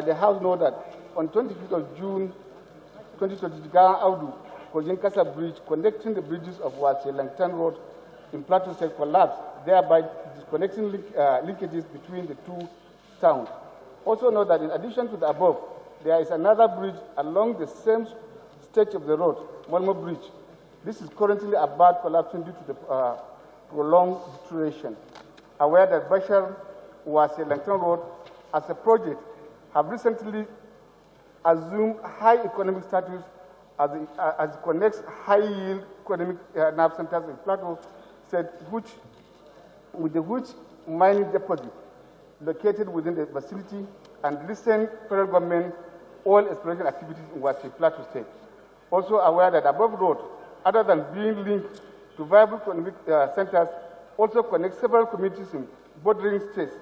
the House know that on 25th of June 2020, Dankwan Audu Kogin Kasa Bridge connecting the bridges of Wase Langtan Road in Plateau State collapsed, thereby disconnecting linkages between the two towns. Also note that in addition to the above, there is another bridge along the same stretch of the road, Molmo Bridge. This is currently about collapsing due to the prolonged deterioration. Aware that Bashar Wase Langtan Road as a project have recently assumed high economic status as it connects high-yield economic nerve centers in Plateau State, with the mining deposit located within the vicinity, and recent federal government oil exploration activities in Wase Plateau State. Also aware that above road, other than being linked to viable economic centers, also connects several communities in bordering states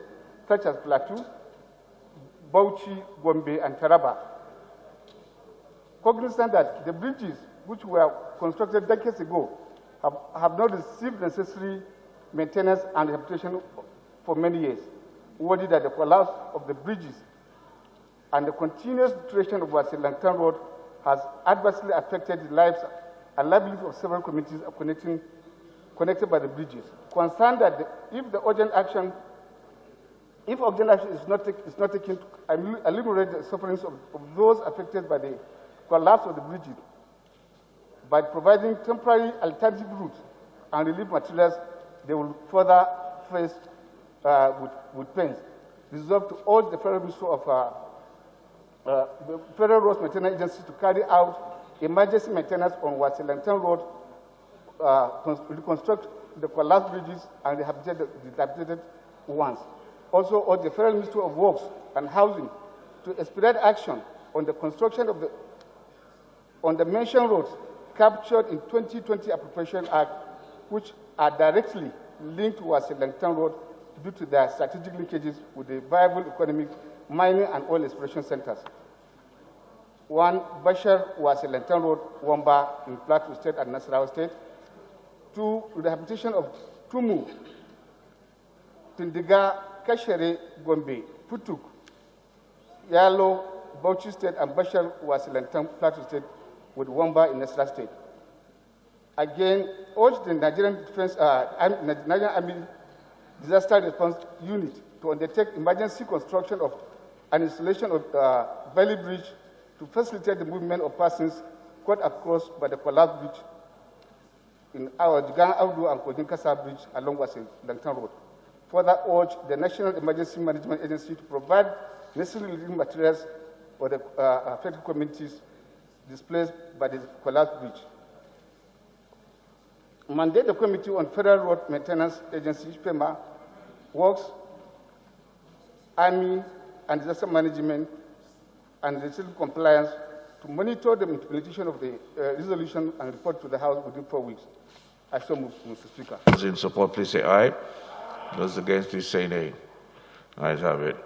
such as Plateau, Bauchi, Gombe, and Taraba. Cognizant that the bridges which were constructed decades ago have not received necessary maintenance and rehabilitation for many years, worried that the collapse of the bridges and the continuous deterioration of Wase Langtan Road has adversely affected the lives and livelihoods of several communities connected by the bridges. Concerned that if urgent action is not taken to alleviate the sufferings of those affected by the collapse of the bridges by providing temporary alternative routes and relief materials, they will further face with pains. Resolved to urge the Federal Ministry of the Federal Roads Maintenance Agency to carry out emergency maintenance on Wase Langtan Road, reconstruct the collapsed bridges and rehabilitate the dilapidated ones. Also urge the Federal Ministry of Works and Housing to expedite action on the construction of the mentioned roads captured in 2020 Appropriation Act, which are directly linked to Wase Langtan Road due to their strategic linkages with the viable economic, mining, and oil exploration centers. 1. Bashar Wase Langtan Road, Wamba in Plateau State and Nasarawa State. 2. Rehabilitation of Tumu, Tindiga, Kashere, Gombe, Putuk, Yalo, Bauchi State, and Bashar Wase Langtan, Plateau State, with Wamba in Nasarawa State. Again, urge the Nigerian Army Disaster Response Unit to undertake emergency construction of an installation of Valley Bridge to facilitate the movement of persons caught across by the collapsed bridge in our Dankwan Audu and Kogin Kasa Bridge along Wase Langtan Road. Further urge the National Emergency Management Agency to provide necessary relief materials for the affected communities displaced by the collapsed bridge. Mandate the Committee on Federal Road Maintenance Agency, FEMA, Works, Army, and Disaster Management and Legislative Compliance to monitor the implementation of the resolution and report to the House within 4 weeks. I so move, Mr. Speaker. Those in support, please say aye. Those against, please say nay. Ayes have it.